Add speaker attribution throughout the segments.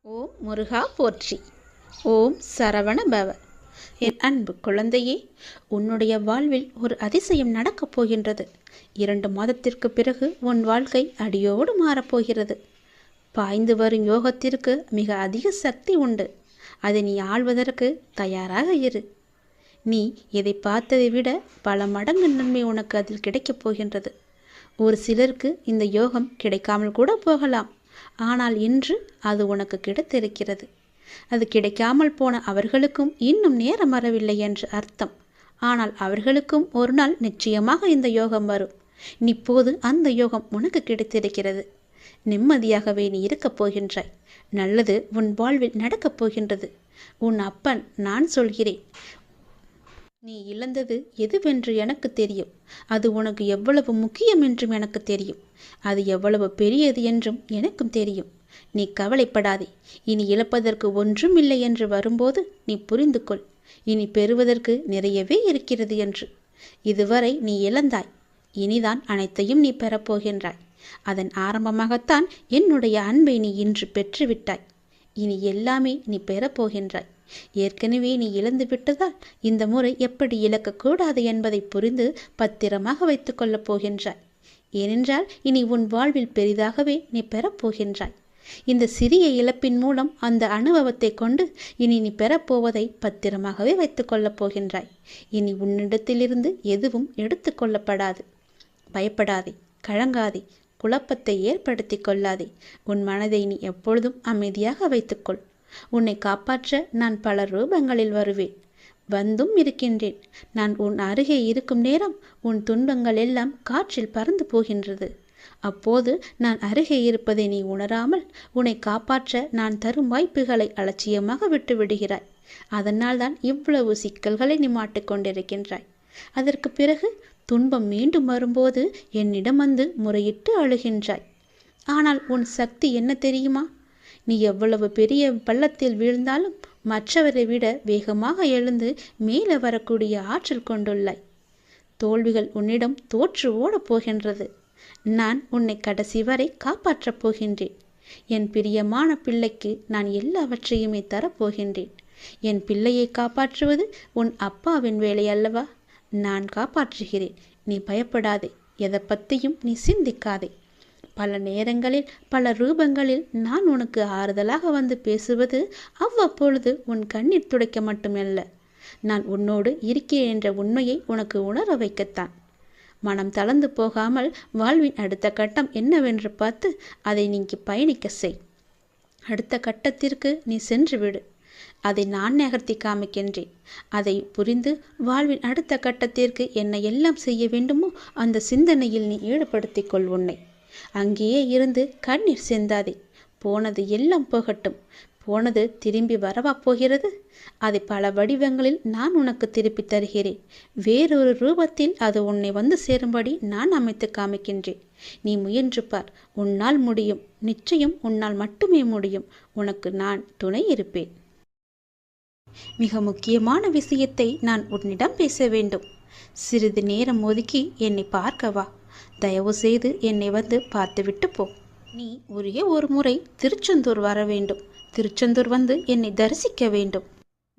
Speaker 1: ஓம் முருகா போற்றி. ஓம் சரவண பவ. என் அன்பு குழந்தையே, உன்னுடைய வாழ்வில் ஒரு அதிசயம் நடக்கப் போகின்றது. 2 மாதத்திற்கு பிறகு உன் வாழ்க்கை அடியோடு மாறப்போகிறது. பாய்ந்து வரும் யோகத்திற்கு மிக அதிக சக்தி உண்டு. அதை நீ ஆள்வதற்கு தயாராக இரு. நீ இதை பார்த்ததை விட பல மடங்கு நன்மை உனக்கு அதில் கிடைக்கப் போகின்றது. ஒரு சிலருக்கு இந்த யோகம் கிடைக்காமல் கூட போகலாம். ஆனால் இன்று அது உனக்கு கிடைத்திருக்கிறது. அது கிடைக்காமல் போன அவர்களுக்கும் இன்னும் நேரம் வரவில்லை என்று அர்த்தம். ஆனால் அவர்களுக்கும் ஒரு நாள் நிச்சயமாக இந்த யோகம் வரும். இப்போது அந்த யோகம் உனக்கு கிடைத்திருக்கிறது. நிம்மதியாகவே நீ இருக்கப் போகின்றாய். நல்லது உன் வாழ்வில் நடக்கப் போகின்றது. உன் அப்பன் நான் சொல்கிறேன். நீ இழந்தது எதுவென்று எனக்கு தெரியும். அது உனக்கு எவ்வளவு முக்கியம் என்றும் எனக்கு தெரியும். அது எவ்வளவு பெரியது என்றும் எனக்கும் தெரியும். நீ கவலைப்படாதே. இனி இழப்பதற்கு ஒன்றும் இல்லை என்று வரும்போது நீ புரிந்து கொள். இனி பெறுவதற்கு நிறையவே இருக்கிறது என்று. இதுவரை நீ இழந்தாய். இனிதான் அனைத்தையும் நீ பெறப்போகின்றாய். அதன் ஆரம்பமாகத்தான் என்னுடைய அன்பை நீ இன்று பெற்றுவிட்டாய். இனி எல்லாமே நீ பெறப்போகின்றாய். ஏற்கனவே நீ இழந்து விட்டதால் இந்த முறை எப்படி இழக்கக்கூடாது என்பதை புரிந்து பத்திரமாக வைத்துக் கொள்ளப் போகின்றாய். ஏனென்றால் இனி உன் வாழ்வில் பெரிதாகவே நீ பெறப்போகின்றாய். இந்த சிறிய இழப்பின் மூலம் அந்த அனுபவத்தை கொண்டு இனி நீ பெறப்போவதை பத்திரமாகவே வைத்துக் கொள்ளப் போகின்றாய். இனி உன்னிடத்திலிருந்து எதுவும் எடுத்து கொள்ளப்படாது. பயப்படாதே, கலங்காதே, குழப்பத்தை ஏற்படுத்தி கொள்ளாதே. உன் மனதை நீ எப்பொழுதும் அமைதியாக வைத்துக்கொள். உன்னை காப்பாற்ற நான் பல ரூபங்களில் வருவேன். வந்தும் இருக்கின்றேன். நான் உன் அருகே இருக்கும் நேரம் உன் துன்பங்கள் எல்லாம் காற்றில் பறந்து போகின்றது. அப்போது நான் அருகே இருப்பதை நீ உணராமல் உன்னை காப்பாற்ற நான் தரும் வாய்ப்புகளை அலட்சியமாக விட்டு விடுகிறாய். அதனால்தான் இவ்வளவு சிக்கல்களை நீ மாட்டிக்கொண்டிருக்கின்றாய். அதற்கு பிறகு துன்பம் மீண்டும் வரும்போது என்னிடம் வந்து முறையிட்டு அழுகின்றாய். ஆனால் உன் சக்தி என்ன தெரியுமா? நீ எவ்வளவு பெரிய பள்ளத்தில் வீழ்ந்தாலும் மற்றவரை விட வேகமாக எழுந்து மேலே வரக்கூடிய ஆற்றல் கொண்டுள்ளாய். தோல்விகள் உன்னிடம் தோற்று ஓடப் போகின்றது. நான் உன்னை கடைசி வரை காப்பாற்றப் போகின்றேன். என் பிரியமான பிள்ளைக்கு நான் எல்லாவற்றையுமே தரப்போகின்றேன். என் பிள்ளையை காப்பாற்றுவது உன் அப்பாவின் வேலை அல்லவா? நான் காப்பாற்றுகிறேன். நீ பயப்படாதே. எதை பற்றியும் நீ சிந்திக்காதே. பல நேரங்களில் பல ரூபங்களில் நான் உனக்கு ஆறுதலாக வந்து பேசுவது அவ்வப்பொழுது உன் கண்ணீர் துடைக்க மட்டுமல்ல, நான் உன்னோடு இருக்கிறேன் என்ற உண்மையை உனக்கு உணர வைக்கத்தான். மனம் தளர்ந்து போகாமல் வாழ்வின் அடுத்த கட்டம் என்னவென்று பார்த்து அதை நீங்கி பயணிக்க செய். அடுத்த கட்டத்திற்கு நீ சென்று விடு. அதை நான் நகர்த்தி காமிக்கின்றேன். அதை புரிந்து வாழ்வின் அடுத்த கட்டத்திற்கு என்ன எல்லாம் செய்ய வேண்டுமோ அந்த சிந்தனையில் நீ ஈடுபடுத்திக் கொள் உன்னை. அங்கேயே இருந்து கண்ணீர் சிந்தாதே. போனது எல்லாம் போகட்டும். போனது திரும்பி வரவா போகிறது? அதை பல வடிவங்களில் நான் உனக்கு திருப்பி தருகிறேன். வேறொரு ரூபத்தில் அது உன்னை வந்து சேரும்படி நான் அமைத்து காமிக்கின்றேன். நீ முயன்று பார். உன்னால் முடியும். நிச்சயம் உன்னால் மட்டுமே முடியும். உனக்கு நான் துணை இருப்பேன். மிக முக்கியமான விஷயத்தை நான் உன்னிடம் பேச வேண்டும். சிறிது நேரம் ஒதுக்கி என்னை பார்க்கவா. தயவு செய்து என்னை வந்து பார்த்துவிட்டு போ. நீ ஒரே ஒரு முறை திருச்செந்தூர் வர வேண்டும். திருச்செந்தூர் வந்து என்னை தரிசிக்க வேண்டும்.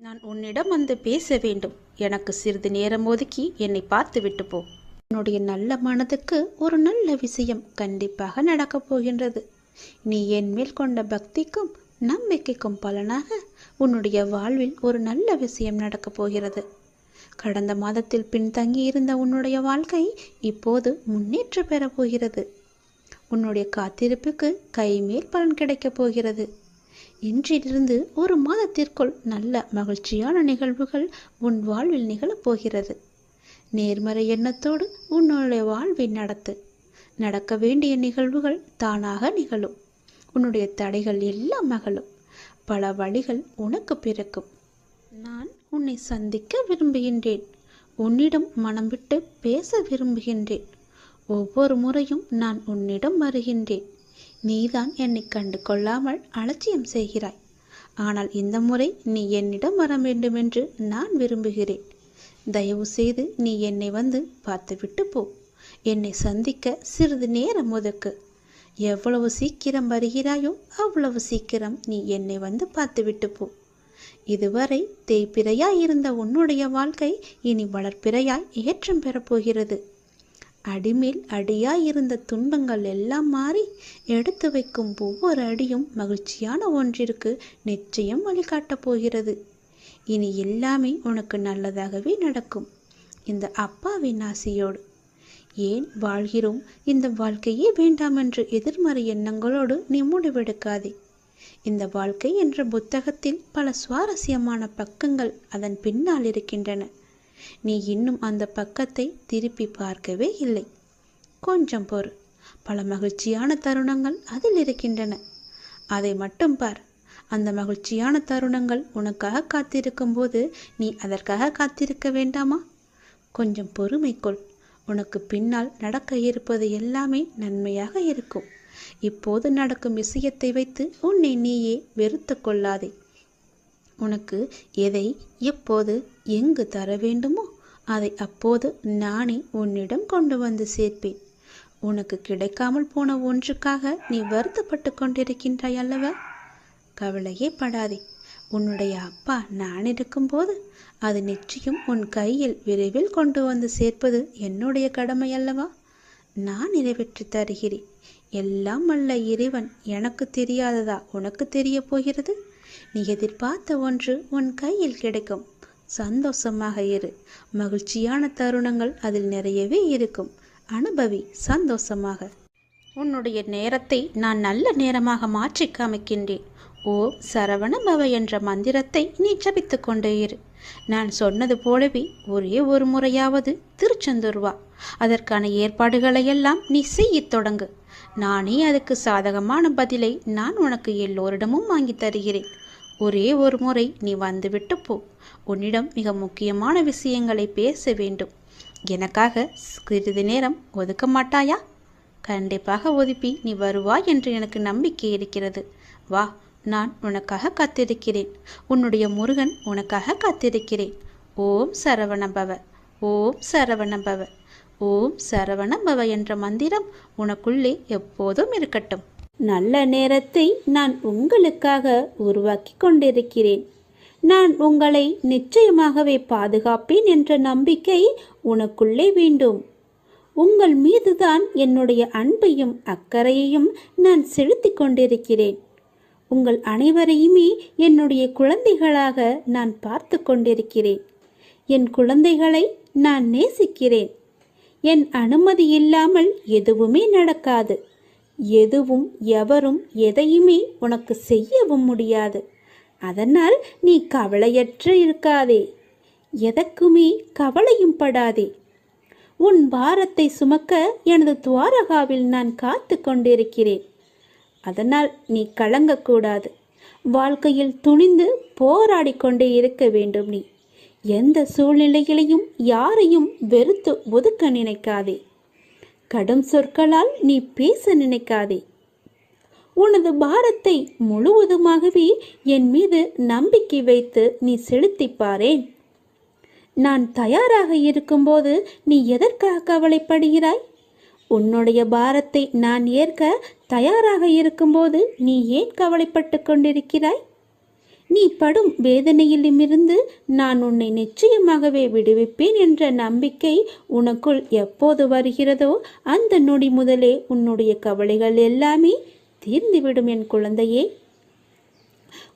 Speaker 1: நான் உன்னிடம் வந்து பேச வேண்டும். எனக்கு சிறிது நேரம் ஒதுக்கி என்னை பார்த்துவிட்டு போ. உன்னுடைய நல்ல மனதுக்கு ஒரு நல்ல விஷயம் கண்டிப்பாக நடக்கப் போகின்றது. நீ என் மேல் கொண்ட பக்திக்கும் நம்பிக்கைக்கும் பலனாக உன்னுடைய வாழ்வில் ஒரு நல்ல விஷயம் நடக்கப் போகிறது. கடந்த மாதத்தில் பின்தங்கி இருந்த உன்னுடைய வாழ்க்கை இப்போது முன்னேற்றம் பெறப் போகிறது. உன்னுடைய காத்திருப்புக்கு கைமேல் பலன் கிடைக்கப் போகிறது. இன்றிலிருந்து ஒரு மாதத்திற்குள் நல்ல மகிழ்ச்சியான நிகழ்வுகள் உன் வாழ்வில் நிகழப்போகிறது. நேர்மறை எண்ணத்தோடு உன்னுடைய வாழ்வை நடத்து. நடக்க வேண்டிய நிகழ்வுகள் தானாக நிகழும். உன்னுடைய தடைகள் எல்லாம் மகளும். பல வழிகள் உனக்கு பிறக்கும். நான் உன்னை சந்திக்க விரும்புகின்றேன். உன்னிடம் மனம் விட்டு பேச விரும்புகின்றேன். ஒவ்வொரு முறையும் நான் உன்னிடம் வருகின்றேன். நீதான் என்னை கண்டு கொள்ளாமல் அலட்சியம் செய்கிறாய். ஆனால் இந்த முறை நீ என்னிடம் வர வேண்டுமென்று நான் விரும்புகிறேன். தயவு செய்து நீ என்னை வந்து பார்த்துவிட்டு போ. என்னை சந்திக்க சிறிது நேரம் ஒதுக்கு. எவ்வளவு சீக்கிரம் வருகிறாயோ அவ்வளவு சீக்கிரம் நீ என்னை வந்து பார்த்துவிட்டு போ. இதுவரை தேய்பிறையாய் இருந்த உன்னுடைய வாழ்க்கை இனி வளர்ப்பிறையாய் ஏற்றம் பெறப்போகிறது. அடிமேல் அடியாய் இருந்த துன்பங்கள் எல்லாம் மாறி எடுத்து வைக்கும் ஒவ்வொரு அடியும் மகிழ்ச்சியான ஒன்றிற்கு நிச்சயம் வழிகாட்டப் போகிறது. இனி எல்லாமே உனக்கு நல்லதாகவே நடக்கும், இந்த அப்பாவின் ஆசையோடு. ஏன் வாழ்கிறோம், இந்த வாழ்க்கையே வேண்டாம் என்று எதிர்மறை எண்ணங்களோடு நீ முடிவெடுக்காதே. இந்த வாழ்க்கை என்ற புத்தகத்தில் பல சுவாரஸ்யமான பக்கங்கள் அதன் பின்னால் இருக்கின்றன. நீ இன்னும் அந்த பக்கத்தை திருப்பி பார்க்கவே இல்லை. கொஞ்சம் பொறு, பல மகிழ்ச்சியான தருணங்கள் அதில் இருக்கின்றன. அதை மட்டும் பார். அந்த மகிழ்ச்சியான தருணங்கள் உனக்காக காத்திருக்கும் போது நீ அதற்காக காத்திருக்க வேண்டாமா? கொஞ்சம் பொறுமை கொள். உனக்கு பின்னால் நடக்க இருப்பது எல்லாமே நன்மையாக இருக்கும். இப்போது நடக்கும் விஷயத்தை வைத்து உன்னை நீயே வெறுத்து கொள்ளாதே. உனக்கு எதை எப்போது எங்கு தர வேண்டுமோ அதை அப்போது நானே உன்னிடம் கொண்டு வந்து சேர்ப்பேன். உனக்கு கிடைக்காமல் போன ஒன்றுக்காக நீ வருத்தப்பட்டு கொண்டிருக்கின்றாய் அல்லவா? கவலையே படாதே. உன்னுடைய அப்பா நான் இருக்கும்போது அது நிச்சயம் உன் கையில் விரைவில் கொண்டு வந்து சேர்ப்பது என்னுடைய கடமை அல்லவா? நான் நிறைவேற்றி தருகிறேன். எல்லாம் அல்ல இறைவன் எனக்கு தெரியாததா உனக்கு தெரிய போகிறது? நீ எதிர்பார்த்த ஒன்று உன் கையில் கிடைக்கும். சந்தோஷமாக இரு. மகிழ்ச்சியான தருணங்கள் அதில் நிறையவே இருக்கும். அனுபவி சந்தோஷமாக. உன்னுடைய நேரத்தை நான் நல்ல நேரமாக மாற்றி காமிக்கின்றேன். ஓ சரவண பவ என்ற மந்திரத்தை நீ ஜபித்து கொண்டே இரு. நான் சொன்னது போலவே ஒரே ஒரு முறையாவது திருச்செந்தூர் வா. அதற்கான ஏற்பாடுகளையெல்லாம் நீ செய்யத் தொடங்கு. நானே அதுக்கு சாதகமான பதிலை நான் உனக்கு எல்லோரிடமும் வாங்கி தருகிறேன். ஒரே ஒரு முறை நீ வந்துவிட்டு போ. உன்னிடம் மிக முக்கியமான விஷயங்களை பேச வேண்டும். எனக்காக சிறிது நேரம் ஒதுக்க மாட்டாயா? கண்டிப்பாக ஒதுப்பி நீ வருவாய் என்று எனக்கு நம்பிக்கை இருக்கிறது. வா, நான் உனக்காக காத்திருக்கிறேன். உன்னுடைய முருகன் உனக்காக காத்திருக்கிறேன். ஓம் சரவணபவ, ஓம் சரவணபவ, ஓம் சரவணபவ என்ற மந்திரம் உனக்குள்ளே எப்போதும் இருக்கட்டும். நல்ல நேரத்தை நான் உங்களுக்காக உருவாக்கி கொண்டிருக்கிறேன். நான் உங்களை நிச்சயமாகவே பாதுகாப்பேன் என்ற நம்பிக்கை உனக்குள்ளே வேண்டும். உங்கள் மீதுதான் என்னுடைய அன்பையும் அக்கறையையும் நான் செலுத்தி கொண்டிருக்கிறேன். உங்கள் அனைவரையுமே என்னுடைய குழந்தைகளாக நான் பார்த்து கொண்டிருக்கிறேன். என் குழந்தைகளை நான் நேசிக்கிறேன். என் அனுமதி இல்லாமல் எதுவுமே நடக்காது. எதுவும் எவரும் எதையுமே உனக்கு செய்யவும் முடியாது. அதனால் நீ கவலையற்று இருக்காதே. எதற்குமே கவலையும் படாதே. உன் பாரத்தை சுமக்க எனது துவாரகாவில் நான் காத்து கொண்டிருக்கிறேன். அதனால் நீ கலங்கக்கூடாது. வாழ்க்கையில் துணிந்து போராடி கொண்டே இருக்க வேண்டும். நீ எந்த சூழ்நிலைகளையும் யாரையும் வெறுத்து ஒதுக்க நினைக்காதே. கடும் சொற்களால் நீ பேச நினைக்காதே. உனது பாரத்தை முழுவதுமாகவே என் மீது நம்பிக்கை வைத்து நீ செலுத்திப்பாரேன். நான் தயாராக இருக்கும்போது நீ எதற்காக கவலைப்படுகிறாய்? உன்னுடைய பாரத்தை நான் ஏற்க தயாராக இருக்கும்போது நீ ஏன் கவலைப்பட்டு கொண்டிருக்கிறாய்? நீ படும் வேதனையிலுமிருந்து நான் உன்னை நிச்சயமாகவே விடுவிப்பேன் என்ற நம்பிக்கை உனக்குள் எப்போது வருகிறதோ அந்த நொடி முதலே உன்னுடைய கவலைகள் எல்லாமே தீர்ந்துவிடும் என் குழந்தையே.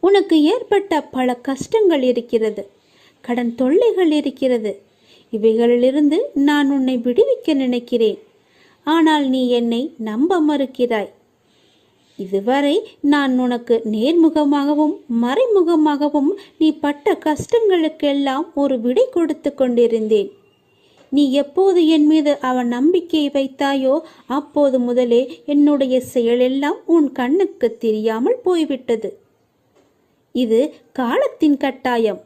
Speaker 1: உனக்கு ஏற்பட்ட பல கஷ்டங்கள் இருக்கிறது, கடன் தொல்லைகள் இருக்கிறது. இவைகளிலிருந்து நான் உன்னை விடுவிக்க நினைக்கிறேன். ஆனால் நீ என்னை நம்ப மறுக்கிறாய். இதுவரை நான் உனக்கு நேர்முகமாகவும் மறைமுகமாகவும் நீ பட்ட கஷ்டங்களுக்கெல்லாம் ஒரு விடை கொடுத்து கொண்டிருந்தேன். நீ எப்போது என் மீது அவன் நம்பிக்கையை வைத்தாயோ அப்போது முதலே என்னுடைய செயலெல்லாம் உன் கண்ணுக்கு தெரியாமல் போய்விட்டது. இது காலத்தின் கட்டாயம்.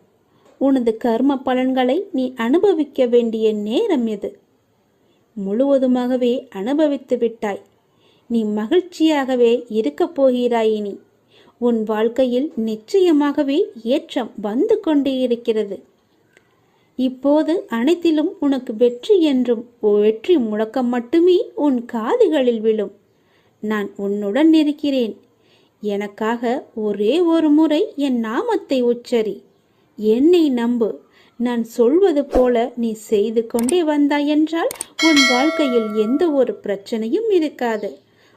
Speaker 1: உனது கர்ம பலன்களை நீ அனுபவிக்க வேண்டிய நேரம் இது. முழுவதுமாகவே அனுபவித்து விட்டாய். நீ மகிழ்ச்சியாகவே இருக்கப் போகிறாய். இனி உன் வாழ்க்கையில் நிச்சயமாகவே ஏற்றம் வந்து கொண்டே இருக்கிறது. இப்போது அனைத்திலும் உனக்கு வெற்றி என்றும் வெற்றி முழக்கம் மட்டுமே உன் காதுகளில் விழும். நான் உன்னுடன் இருக்கிறேன். எனக்காக ஒரே ஒரு முறை என் நாமத்தை உச்சரி. என்னை நம்பு. நான் சொல்வது போல நீ செய்து கொண்டே வந்தாய் என்றால் உன் வாழ்க்கையில் எந்த ஒரு பிரச்சனையும் இருக்காது.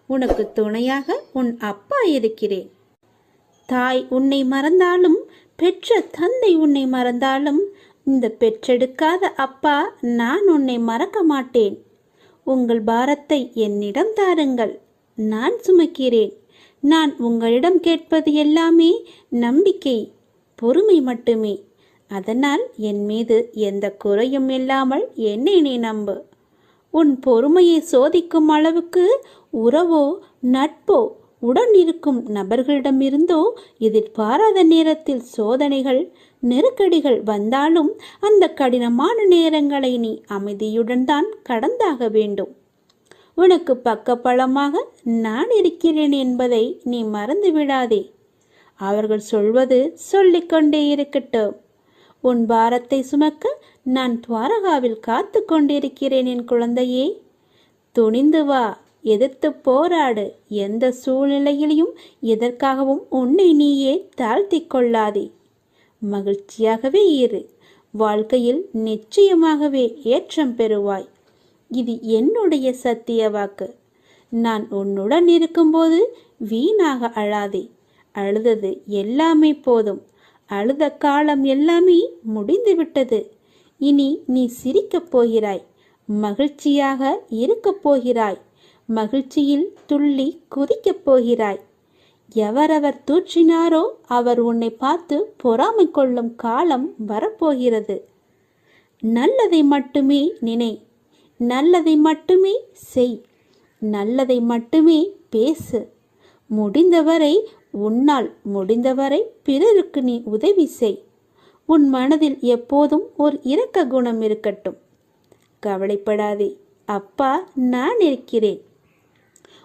Speaker 1: உனக்கு துணையாக உன் அப்பா இருக்கிறேன். தாய் உன்னை மறந்தாலும், பெற்ற தந்தை உன்னை மறந்தாலும், இந்த பெற்றெடுக்காத அப்பா நான் உன்னை மறக்க மாட்டேன். உங்கள் பாரத்தை என்னிடம் தாருங்கள், நான் சுமக்கிறேன். நான் உங்களிடம் கேட்பது எல்லாமே நம்பிக்கை, பொறுமை மட்டுமே. அதனால் என் மீது எந்த குறையும் இல்லாமல் என்னை நீ நம்பு. உன் பொறுமையை சோதிக்கும் அளவுக்கு உறவோ நட்போ உடன் இருக்கும் நபர்களிடமிருந்தோ எதிர்பாராத நேரத்தில் சோதனைகள் நெருக்கடிகள் வந்தாலும் அந்த கடினமான நேரங்களை நீ அமைதியுடன் தான் கடந்தாக வேண்டும். உனக்கு பக்கபலமாக நான் இருக்கிறேன் என்பதை நீ மறந்து விடாதே. அவர்கள் சொல்வது சொல்லிக்கொண்டே இருக்கட்டும். உன் பாரத்தை சுமக்க நான் துவாரகாவில் காத்து கொண்டிருக்கிறேன் என் குழந்தையே. துணிந்து வா, எதிர்த்து போராடு. எந்த சூழ்நிலையிலையும் எதற்காகவும் உன்னை நீயே தாழ்த்தி கொள்ளாதே. மகிழ்ச்சியாகவே இரு. வாழ்க்கையில் நிச்சயமாகவே ஏற்றம் பெறுவாய். இது என்னுடைய சத்திய வாக்கு. நான் உன்னுடன் இருக்கும்போது வீணாக அழாதே. அழுதது எல்லாமே போதும். அழுத காலம் எல்லாமே முடிந்துவிட்டது. இனி நீ சிரிக்கப் போகிறாய். மகிழ்ச்சியாக இருக்கப் போகிறாய். மகிழ்ச்சியில் துள்ளி குதிக்கப் போகிறாய். எவரவர் தூற்றினாரோ அவர் உன்னை பார்த்து பொறாமை கொள்ளும் காலம் வரப்போகிறது. நல்லதை மட்டுமே நினை. நல்லதை மட்டுமே செய். நல்லதை மட்டுமே பேசு. முடிந்தவரை உன்னால் முடிந்தவரை பிறருக்கு நீ உதவி செய். உன் மனதில் எப்போதும் ஒரு இரக்க குணம் இருக்கட்டும். கவலைப்படாதே, அப்பா நான் இருக்கிறேன்.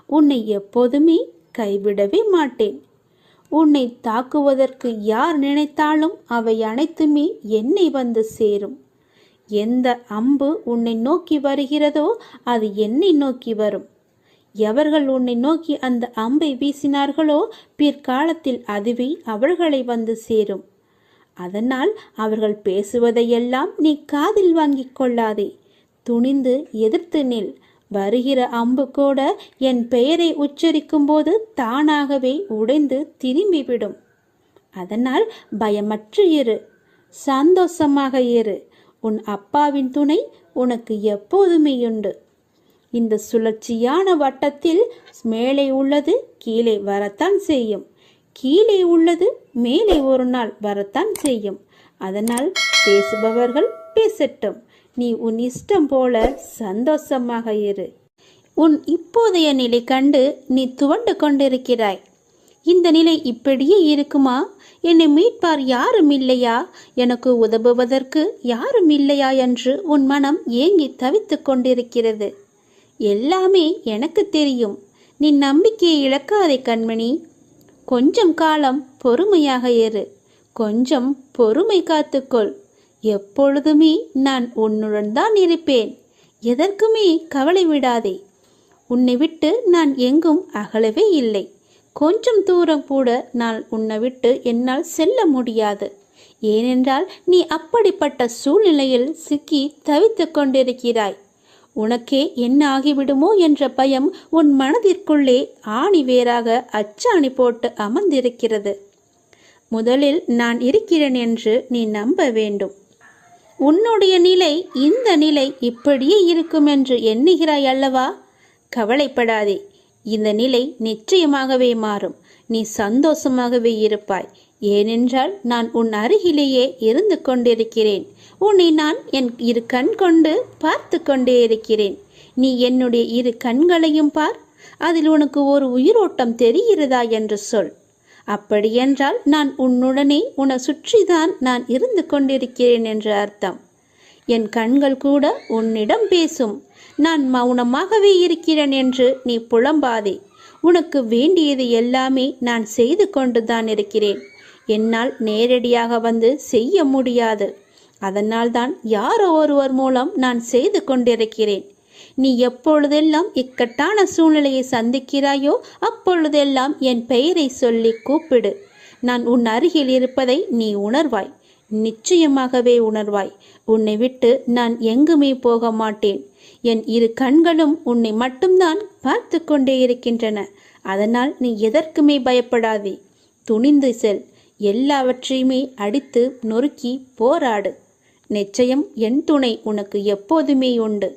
Speaker 1: உன்னை எப்போதுமே கைவிடவே மாட்டேன். உன்னை தாக்குவதற்கு யார் நினைத்தாலும் அவை அனைத்துமே என்னை வந்து சேரும். எந்த அம்பு உன்னை நோக்கி வருகிறதோ அது என்னை நோக்கி வரும். எவர்கள் உன்னை நோக்கி அந்த அம்பை வீசினார்களோ பிற்காலத்தில் அதுவே அவர்களை வந்து சேரும். அதனால் அவர்கள் பேசுவதையெல்லாம் நீ காதில் வாங்கிக் கொள்ளாதே. துணிந்து எதிர்த்து நில். வருகிற அம்பு கூட என் பெயரை உச்சரிக்கும் போது தானாகவே உடைந்து திரும்பிவிடும். அதனால் பயமற்று இரு. சந்தோஷமாக இரு. உன் அப்பாவின் துணை உனக்கு எப்போதுமே உண்டு. இந்த சுழற்சியான வட்டத்தில் மேலே உள்ளது கீழே வரத்தான் செய்யும். கீழே உள்ளது மேலே ஒரு நாள் வரத்தான் செய்யும். அதனால் பேசுபவர்கள் பேசட்டும். நீ உன் இஷ்டம் போல சந்தோஷமாக இரு. உன் இப்போதைய நிலை கண்டு நீ துவண்டு கொண்டிருக்கிறாய். இந்த நிலை இப்படியே இருக்குமா? என்னை மீட்பார் யாரும் இல்லையா? எனக்கு உதவுவதற்கு யாரும் இல்லையா என்று உன் மனம் ஏங்கி தவித்து கொண்டிருக்கிறது. எல்லாமே எனக்கு தெரியும். நீ நம்பிக்கையை இழக்காதே கண்மணி. கொஞ்சம் காலம் பொறுமையாக இரு. கொஞ்சம் பொறுமை காத்துக்கொள். எப்பொழுதுமே நான் உன்னுடன் தான் இருப்பேன். எதற்குமே கவலை விடாதே. உன்னை விட்டு நான் எங்கும் அகலவே இல்லை. கொஞ்சம் தூரம் கூட நான் உன்னை விட்டு என்னால் செல்ல முடியாது. ஏனென்றால் நீ அப்படிப்பட்ட சூழ்நிலையில் சிக்கி தவித்து கொண்டிருக்கிறாய். உனக்கே என்ன ஆகிவிடுமோ என்ற பயம் உன் மனதிற்குள்ளே ஆணி வேறாக அச்சாணி போட்டு அமர்ந்திருக்கிறது. முதலில் நான் இருக்கிறேன் என்று நீ நம்ப வேண்டும். உன்னுடைய நிலை இந்த நிலை இப்படியே இருக்கும் என்று எண்ணுகிறாய் அல்லவா? கவலைப்படாதே. இந்த நிலை நிச்சயமாகவே மாறும். நீ சந்தோஷமாகவே இருப்பாய். ஏனென்றால் நான் உன் அருகிலேயே இருந்து கொண்டிருக்கிறேன். உன்னை நான் என் இரு கண் கொண்டு பார்த்து கொண்டே இருக்கிறேன். நீ என்னுடைய இரு கண்களையும் பார். அதில் உனக்கு ஒரு உயிரோட்டம் தெரிகிறதா என்று சொல். அப்படியென்றால் நான் உன்னுடனே உன்னை சுற்றிதான் நான் இருந்து கொண்டிருக்கிறேன் என்று அர்த்தம். என் கண்கள் கூட உன்னிடம் பேசும். நான் மௌனமாகவே இருக்கிறேன் என்று நீ புலம்பாதே. உனக்கு வேண்டியது எல்லாமே நான் செய்து கொண்டு தான் இருக்கிறேன். என்னால் நேரடியாக வந்து செய்ய முடியாது. அதனால் தான் யாரோ ஒருவர் மூலம் நான் செய்து கொண்டிருக்கிறேன். நீ எப்பொழுதெல்லாம் இக்கட்டான சூழ்நிலையை சந்திக்கிறாயோ அப்பொழுதெல்லாம் என் பெயரை சொல்லி கூப்பிடு. நான் உன் அருகில் இருப்பதை நீ உணர்வாய். நிச்சயமாகவே உணர்வாய். உன்னை விட்டு நான் எங்குமே போக மாட்டேன். என் இரு கண்களும் உன்னை மட்டும்தான் பார்த்து கொண்டே இருக்கின்றன. அதனால் நீ எதற்குமே பயப்படாதே. துணிந்து செல். எல்லாவற்றையுமே அடித்து நொறுக்கி போராடு. நிச்சயம் என் துணை உனக்கு எப்போதுமே உண்டு.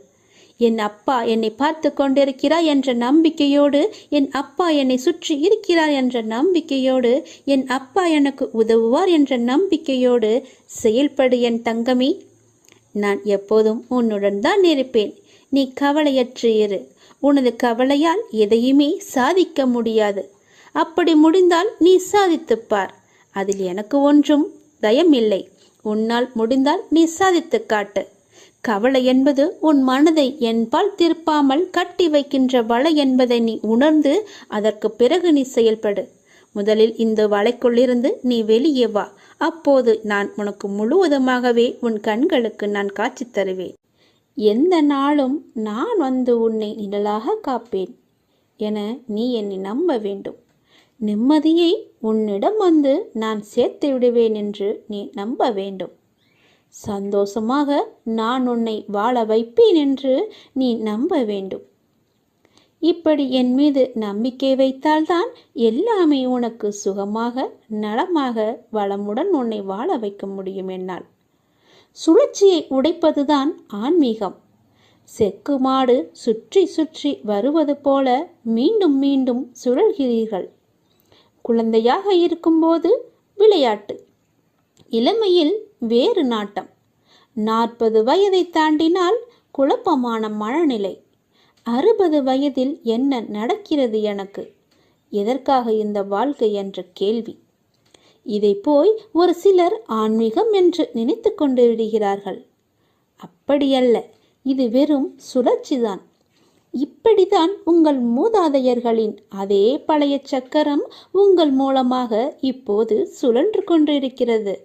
Speaker 1: என் அப்பா என்னை பார்த்து கொண்டிருக்கிறார் என்ற நம்பிக்கையோடு, என் அப்பா என்னை சுற்றி இருக்கிறார் என்ற நம்பிக்கையோடு, என் அப்பா எனக்கு உதவுவார் என்ற நம்பிக்கையோடு செயல்படு என் தங்கமே. நான் எப்போதும் உன்னுடன் தான் இருப்பேன். நீ கவலையற்று இரு. உனது கவலையால் எதையுமே சாதிக்க முடியாது. அப்படி முடிந்தால் நீ சாதித்துப்பார். அதில் எனக்கு ஒன்றும் பயமில்லை. உன்னால் முடிந்தால் நீ சாதித்து காட்டு. கவலை என்பது உன் மனதை என்பால் திருப்பாமல் கட்டி வைக்கின்ற வலை என்பதை நீ உணர்ந்து அதற்கு பிறகு நீ செயல்படு. முதலில் இந்த வலைக்குள்ளிருந்து நீ வெளியே வா. அப்போது நான் உனக்கு முழுவதுமாகவே உன் கண்களுக்கு நான் காட்சி தருவேன். எந்த நாளும் நான் வந்து உன்னை நிழலாக காப்பேன் என நீ என்னை நம்ப வேண்டும். நிம்மதியை உன்னிடம் வந்து நான் சேர்த்து விடுவேன் என்று நீ நம்ப வேண்டும். சந்தோஷமாக நான் உன்னை வாழ வைப்பேன் என்று நீ நம்ப வேண்டும். இப்படி என் மீது நம்பிக்கை வைத்தால்தான் எல்லாமே உனக்கு சுகமாக, நலமாக, வளமுடன் உன்னை வாழ வைக்க முடியும் என்னால். சுழற்சியை உடைப்பதுதான் ஆன்மீகம். செக்கு மாடு சுற்றி சுற்றி வருவது போல மீண்டும் மீண்டும் சுழல்கிறீர்கள். குழந்தையாக இருக்கும்போது விளையாட்டு, இளமையில் வேறு நாட்டம், 40 வயதை தாண்டினால் குழப்பமான மனநிலை, 60 வயதில் என்ன நடக்கிறது எனக்கு, எதற்காக இந்த வாழ்க்கை என்ற கேள்வி. இதை போய் ஒரு சிலர் ஆன்மீகம் என்று நினைத்து கொண்டு விடுகிறார்கள். அப்படியல்ல, இது வெறும் சுழற்சிதான். இப்படித்தான் உங்கள் மூதாதையர்களின் அதே பழைய சக்கரம் உங்கள் மூலமாக இப்போது சுழன்று கொண்டிருக்கிறது.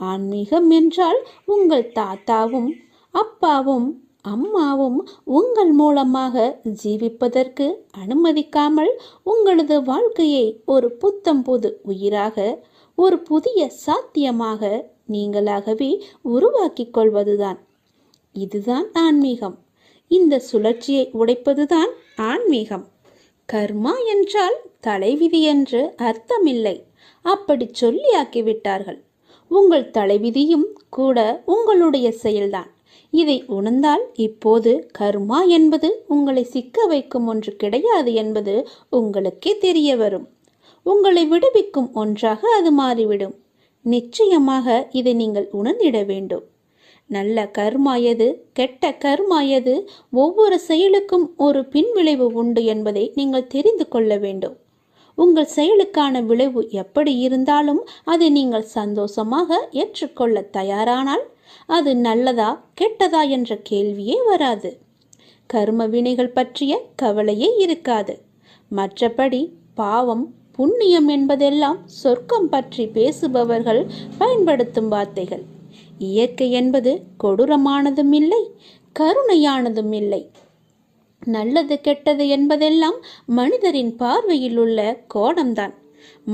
Speaker 1: ஆன்மீகம் என்றால் உங்கள் தாத்தாவும் அப்பாவும் அம்மாவும் உங்கள் மூலமாக ஜீவிப்பதற்கு அனுமதிக்காமல் உங்களது வாழ்க்கையை ஒரு புத்தம் புது உயிராக, ஒரு புதிய சாத்தியமாக நீங்களாகவே உருவாக்கிக் கொள்வதுதான். இதுதான் ஆன்மீகம். இந்த சுழற்சியை உடைப்பதுதான் ஆன்மீகம். கர்மா என்றால் தலைவிதி என்று அர்த்தமில்லை. அப்படி சொல்லியாக்கிவிட்டார்கள். உங்கள் தலைவிதியும் கூட உங்களுடைய செயல்தான். இதை உணர்ந்தால் இப்போது கர்மா என்பது உங்களை சிக்க வைக்கும் ஒன்று கிடையாது என்பது உங்களுக்கே தெரிய வரும். உங்களை விடுவிக்கும் ஒன்றாக அது மாறிவிடும். நிச்சயமாக இதை நீங்கள் உணர்ந்திட வேண்டும். நல்ல கர்மா எது, கெட்ட கர்மா எது, ஒவ்வொரு செயலுக்கும் ஒரு பின்விளைவு உண்டு என்பதை நீங்கள் தெரிந்து கொள்ள வேண்டும். உங்கள் செயலுக்கான விளைவு எப்படி இருந்தாலும் அதை நீங்கள் சந்தோஷமாக ஏற்றுக்கொள்ள தயாரானால் அது நல்லதா கெட்டதா என்ற கேள்வியே வராது. கர்ம வினைகள் பற்றிய கவலையே இருக்காது. மற்றபடி பாவம் புண்ணியம் என்பதெல்லாம் சொர்க்கம் பற்றி பேசுபவர்கள் பயன்படுத்தும் வார்த்தைகள். இயற்கை என்பது கொடூரமானதும் இல்லை, கருணையானதும் இல்லை. நல்லது கெட்டது என்பதெல்லாம் மனிதரின் பார்வையில் உள்ள கோணம்தான்.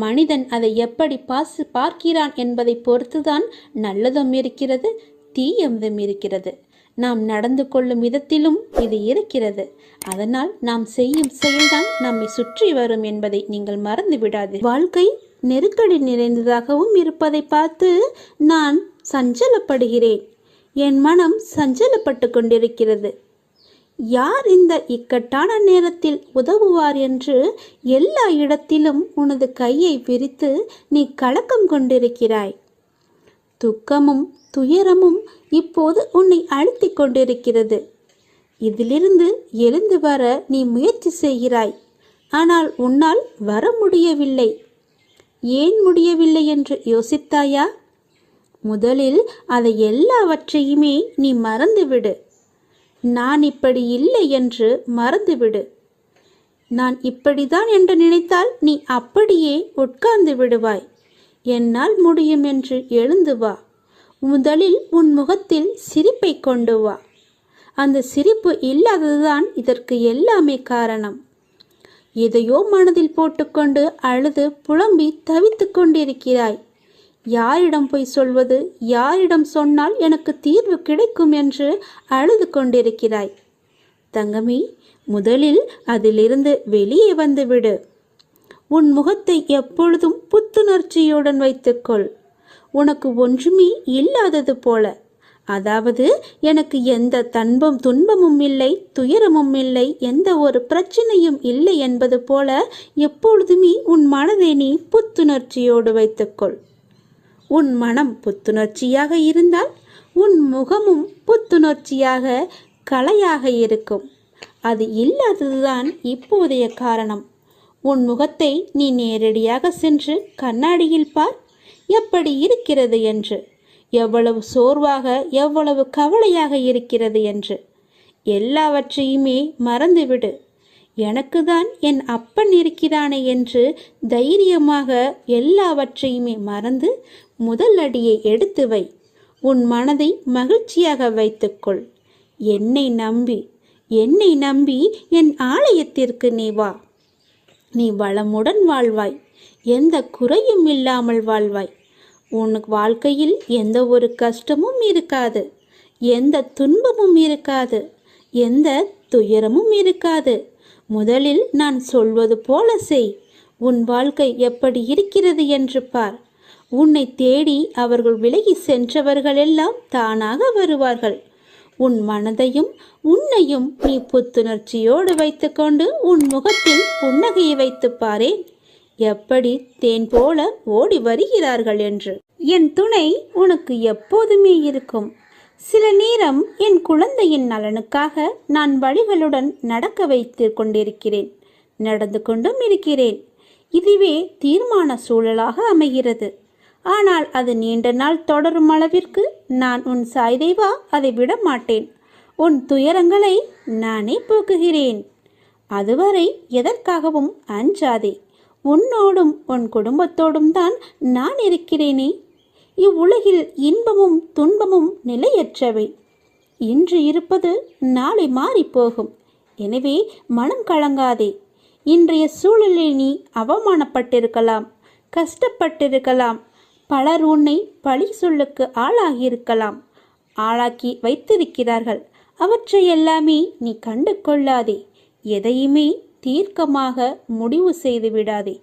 Speaker 1: மனிதன் அதை எப்படி பார்க்கிறான் என்பதை பொறுத்துதான் நல்லதும் இருக்கிறது, தீயதும் இருக்கிறது. நாம் நடந்து கொள்ளும் விதத்திலும் இது இருக்கிறது. அதனால் நாம் செய்யும் செயல்தான் நம்மை சுற்றி வரும் என்பதை நீங்கள் மறந்து விடாது. வாழ்க்கை நெருக்கடி நிறைந்ததாகவும் இருப்பதை பார்த்து நான் சஞ்சலப்படுகிறேன். என் மனம் சஞ்சலப்பட்டு கொண்டிருக்கிறது. யார் இந்த இக்கட்டான நேரத்தில் உதவுவார் என்று எல்லா இடத்திலும் உனது கையை விரித்து நீ கலக்கம் கொண்டிருக்கிறாய். துக்கமும் துயரமும் இப்போது உன்னை அழுத்தி கொண்டிருக்கிறது. இதிலிருந்து எழுந்து வர நீ முயற்சி செய்கிறாய். ஆனால் உன்னால் வர முடியவில்லை. ஏன் முடியவில்லை என்று யோசித்தாயா? முதலில் அதை எல்லாவற்றையுமே நீ மறந்துவிடு. நான் இப்படி இல்லை என்று மறந்துவிடு. நான் இப்படிதான் என்று நினைத்தால் நீ அப்படியே உட்கார்ந்து விடுவாய். என்னால் முடியும் என்று எழுந்து வா. முதலில் உன் முகத்தில் சிரிப்பை கொண்டு வா. அந்த சிரிப்பு இல்லாததுதான் இதற்கு எல்லாமே காரணம். எதையோ மனதில் போட்டுக்கொண்டு அழுது புலம்பி தவித்து கொண்டிருக்கிறாய். யாரிடம் போய் சொல்வது, யாரிடம் சொன்னால் எனக்கு தீர்வு கிடைக்கும் என்று அழுது கொண்டிருக்கிறாய். தங்கமி, முதலில் அதிலிருந்து வெளியே வந்துவிடு. உன் முகத்தை எப்பொழுதும் புத்துணர்ச்சியுடன் வைத்துக்கொள். உனக்கு ஒன்றுமே இல்லாதது போல, அதாவது எனக்கு எந்த துன்பமும் இல்லை, துயரமும் இல்லை, எந்த ஒரு பிரச்சனையும் இல்லை என்பது போல எப்பொழுதுமே உன் மனதை நீ புத்துணர்ச்சியோடு வைத்துக்கொள். உன் மனம் புத்துணர்ச்சியாக இருந்தால் உன் முகமும் புத்துணர்ச்சியாக கலையாக இருக்கும். அது இல்லாததுதான் இப்போதைய காரணம். உன் முகத்தை நீ நேரடியாக சென்று கண்ணாடியில் பார், எப்படி இருக்கிறது என்று, எவ்வளவு சோர்வாக எவ்வளவு கவலையாக இருக்கிறது என்று. எல்லாவற்றையுமே மறந்துவிடு. எனக்கு தான் என் அப்பன் இருக்கிறானே என்று தைரியமாக எல்லாவற்றையுமே மறந்து முதல் அடியை எடுத்து வை. உன் மனதை மகிழ்ச்சியாக வைத்துக்கொள். என்னை நம்பி என் ஆலயத்திற்கு நீ வா. நீ வளமுடன் வாழ்வாய், எந்த குறையும் இல்லாமல் வாழ்வாய். உன் வாழ்க்கையில் எந்த ஒரு கஷ்டமும் இருக்காது, எந்த துன்பமும் இருக்காது, எந்த துயரமும் இருக்காது. முதலில் நான் சொல்வது போல செய். உன் வாழ்க்கை எப்படி இருக்கிறது என்று பார். உன்னை தேடி அவர்கள் விலகி சென்றவர்களெல்லாம் தானாக வருவார்கள். உன் மனதையும் உன்னையும் நீ புத்துணர்ச்சியோடு வைத்துக்கொண்டு உன் முகத்தில் புன்னகையை வைத்து பாரேன், எப்படி தேன் போல ஓடி வருகிறார்கள் என்று. என் துணை உனக்கு எப்போதுமே இருக்கும். சில நேரம் என் குழந்தையின் நலனுக்காக நான் வழிகளுடன் நடக்க வைத்து கொண்டிருக்கிறேன், நடந்து கொண்டும் இருக்கிறேன். இதுவே தீர்மான சூழலாக அமைகிறது. ஆனால் அது நீண்ட நாள் தொடரும் அளவிற்கு நான் உன் சாய்தேவா அதை விட மாட்டேன். உன் துயரங்களை நானே போக்குகிறேன். அதுவரை எதற்காகவும் அஞ்சாதே. உன்னோடும் உன் குடும்பத்தோடும் தான் நான் இருக்கிறேனே. இவ்வுலகில் இன்பமும் துன்பமும் நிலையற்றவை. இன்று இருப்பது நாளை மாறிப்போகும். எனவே மனம் கலங்காதே. இன்றைய சூழலில் நீ அவமானப்பட்டிருக்கலாம், கஷ்டப்பட்டிருக்கலாம். பலர் உன்னை பழி சொல்லுக்கு ஆளாக்கி வைத்திருக்கிறார்கள். அவற்றையெல்லாமே நீ கண்டு கொள்ளாதே. எதையுமே தீர்க்கமாக முடிவு செய்து விடாதே.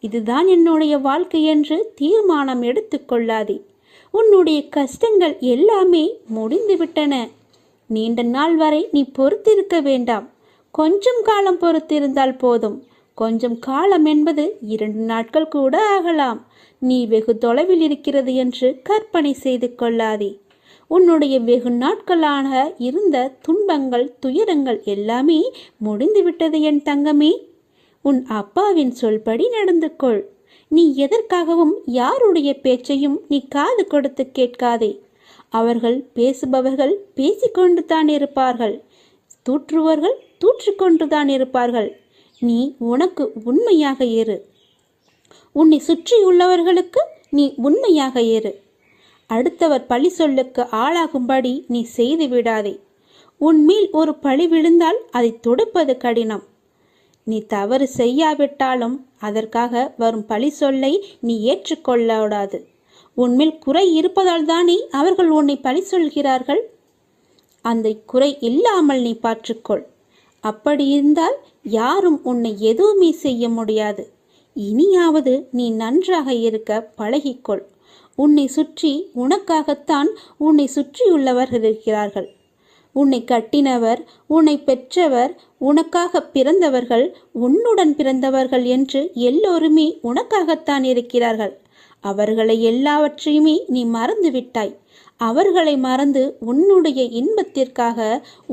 Speaker 1: இதுதான் என்னுடைய வாழ்க்கை என்று தீர்மானம் எடுத்துக்கொள்ளாதே. உன்னுடைய கஷ்டங்கள் எல்லாமே முடிந்துவிட்டன. நீண்ட நாள் வரை நீ பொறுத்திருக்க வேண்டாம். கொஞ்சம் காலம் பொறுத்திருந்தால் போதும். கொஞ்சம் காலம் என்பது 2 நாட்கள் கூட ஆகலாம். நீ வெகு தொலைவில் இருக்கிறது என்று கற்பனை செய்து கொள்ளாதே. உன்னுடைய வெகு நாட்களாக இருந்த துன்பங்கள், துயரங்கள் எல்லாமே முடிந்துவிட்டது என் தங்கமே. உன் அப்பாவின் சொல்படி நடந்து கொள். நீ எதற்காகவும் யாருடைய பேச்சையும் நீ காது கொடுத்து கேட்காதே. அவர்கள் பேசுபவர்கள் பேசிக்கொண்டு தான் இருப்பார்கள், தூற்றுவர்கள் தூற்றிக்கொண்டு தான் இருப்பார்கள். நீ உனக்கு உண்மையாக இரு. உன்னை சுற்றியுள்ளவர்களுக்கு நீ உண்மையாக இரு. அடுத்தவர் பழி சொல்லுக்கு ஆளாகும்படி நீ செய்து விடாதே. உன்மேல் ஒரு பழி விழுந்தால் அதை துடைப்பது கடினம். நீ தவறு செய்யாவிட்டாலும் அதற்காக வரும் பழி சொல்லை நீ ஏற்றுக்கொள்ளக்கூடாது. உன்மேல் குறை இருப்பதால் தானே அவர்கள் உன்னை பழி சொல்கிறார்கள். அந்த குறை இல்லாமல் நீ பார்த்துக்கொள். அப்படி இருந்தால் யாரும் உன்னை எதுவுமே செய்ய முடியாது. இனியாவது நீ நன்றாக இருக்க பழகிக்கொள். உன்னை சுற்றி உனக்காகத்தான் உன்னை சுற்றியுள்ளவர்கள் இருக்கிறார்கள். உன்னை கட்டினவர், உன்னை பெற்றவர், உனக்காக பிறந்தவர்கள், உன்னுடன் பிறந்தவர்கள் என்று எல்லோருமே உனக்காகத்தான் இருக்கிறார்கள். அவர்களை எல்லாவற்றையுமே நீ மறந்து விட்டாய். அவர்களை மறந்து உன்னுடைய இன்பத்திற்காக,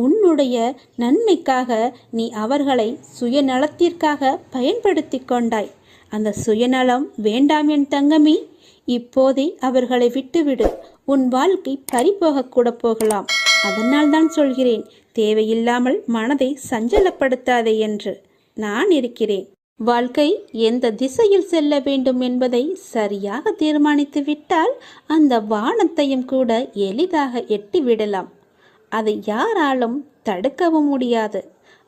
Speaker 1: உன்னுடைய நன்மைக்காக நீ அவர்களை சுயநலத்திற்காக பயன்படுத்தி கொண்டாய். அந்த சுயநலம் வேண்டாம் என் தங்கமே. இப்போதே அவர்களை விட்டுவிடு. உன் வாழ்க்கை பறிபோகக்கூட போகலாம். அதனால் தான் சொல்கிறேன், தேவையில்லாமல் மனதை சஞ்சலப்படுத்தாதே என்று. நான் இருக்கிறேன். வாழ்க்கை எந்த திசையில் செல்ல வேண்டும் என்பதை சரியாக தீர்மானித்து விட்டால் அந்த வானத்தையும் கூட எளிதாக எட்டிவிடலாம். அதை யாராலும் தடுக்கவும் முடியாது.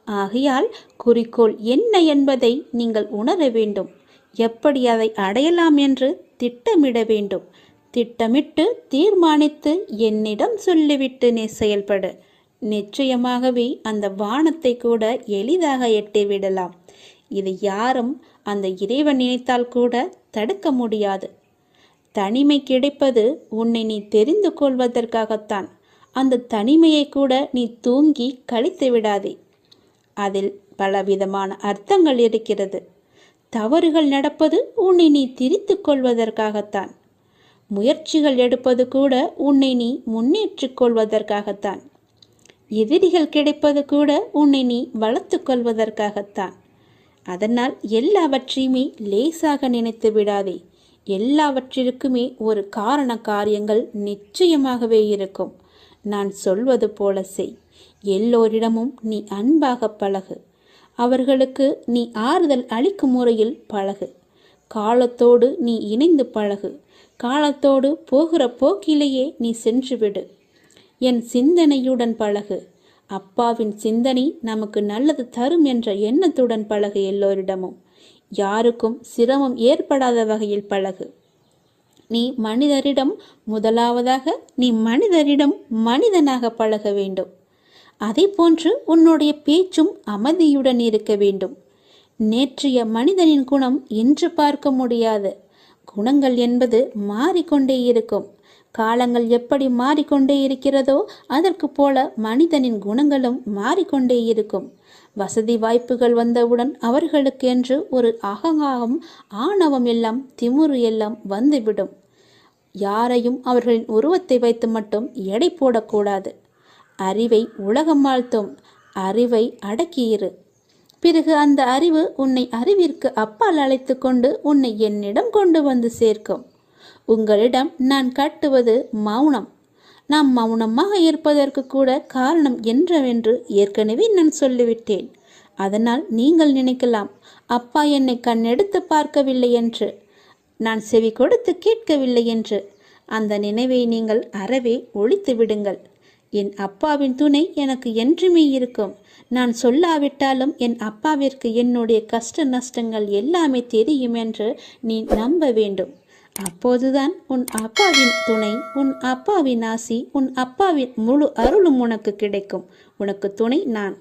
Speaker 1: ஆகையால் குறிக்கோள் என்ன என்பதை நீங்கள் உணர வேண்டும். எப்படி அதை அடையலாம் என்று திட்டமிட வேண்டும். திட்டமிட்டு தீர்மானித்து என்னிடம் சொல்லிவிட்டு நீ செயல்படு. நிச்சயமாகவே அந்த வானத்தை கூட எளிதாக எட்டிவிடலாம். இது யாரும் அந்த இறைவன் நினைத்தால் கூட தடுக்க முடியாது. தனிமை கிடைப்பது உன்னை நீ தெரிந்து கொள்வதற்காகத்தான். அந்த தனிமையை கூட நீ தூங்கி கழித்து விடாதே. அதில் பலவிதமான அர்த்தங்கள் இருக்கிறது. தவறுகள் நடப்பது உன்னை நீ திரித்து கொள்வதற்காகத்தான். முயற்சிகள் எடுப்பது கூட உன்னை நீ முன்னேற்றிக் கொள்வதற்காகத்தான். எதிரிகள் கிடைப்பது கூட உன்னை நீ வளர்த்து கொள்வதற்காகத்தான். அதனால் எல்லாவற்றையுமே லேசாக நினைத்து விடாதே. எல்லாவற்றிற்குமே ஒரு காரண காரியங்கள் நிச்சயமாகவே இருக்கும். நான் சொல்வது போல செய். எல்லோரிடமும் நீ அன்பாக பழகு. அவர்களுக்கு நீ ஆறுதல் அளிக்கும் முறையில் பழகு. காலத்தோடு நீ இணைந்து பழகு. காலத்தோடு போகிற போக்கிலேயே நீ சென்றுவிடு. என் சிந்தனையுடன் பழகு. அப்பாவின் சிந்தனை நமக்கு நல்லது தரும் என்ற எண்ணத்துடன் பழகு. எல்லோரிடமும் யாருக்கும் சிரமம் ஏற்படாத வகையில் பழகு. நீ மனிதரிடம் முதலாவதாக நீ மனிதரிடம் மனிதனாக பழக வேண்டும். அதே போன்று உன்னுடைய பேச்சும் அமைதியுடன் இருக்க வேண்டும். நேற்றைய மனிதனின் குணம் இன்று பார்க்க முடியாது. குணங்கள் என்பது மாறிக்கொண்டே இருக்கும். காலங்கள் எப்படி மாறிக்கொண்டே இருக்கிறதோ அதற்கு போல மனிதனின் குணங்களும் மாறிக்கொண்டே இருக்கும். வசதி வாய்ப்புகள் வந்தவுடன் அவர்களுக்கு என்று ஒரு அகங்காரம், ஆணவம் எல்லாம், திமிரு எல்லாம் வந்துவிடும். யாரையும் அவர்களின் உருவத்தை வைத்து மட்டும் எடை போடக்கூடாது. அறிவை உலகம் வாழ்த்தும். அறிவை அடக்கியிரு. பிறகு அந்த அறிவு உன்னை அறிவிற்கு அப்பால் அழைத்து கொண்டு உன்னை என்னிடம் கொண்டு வந்து சேர்க்கும். உங்களிடம் நான் காட்டுவது மௌனம். நாம் மௌனமாக இருப்பதற்கு கூட காரணம் என்னவென்று ஏற்கனவே நான் சொல்லிவிட்டேன். அதனால் நீங்கள் நினைக்கலாம், அப்பா என்னை கண்ணெடுத்து பார்க்கவில்லை என்று, நான் செவி கொடுத்து கேட்கவில்லை என்று. அந்த நினைவை நீங்கள் அறவே ஒழித்து விடுங்கள். என் அப்பாவின் துணை எனக்கு என்றுமே இருக்கும். நான் சொல்லாவிட்டாலும் என் அப்பாவிற்கு என்னுடைய கஷ்ட நஷ்டங்கள் எல்லாமே தெரியும் என்று நீ நம்ப வேண்டும். அப்போதுதான் உன் அப்பாவின் துணை, உன் அப்பாவின் ஆசி, உன் அப்பாவின் முழு அருளும் உனக்கு கிடைக்கும். உனக்கு துணை நான்.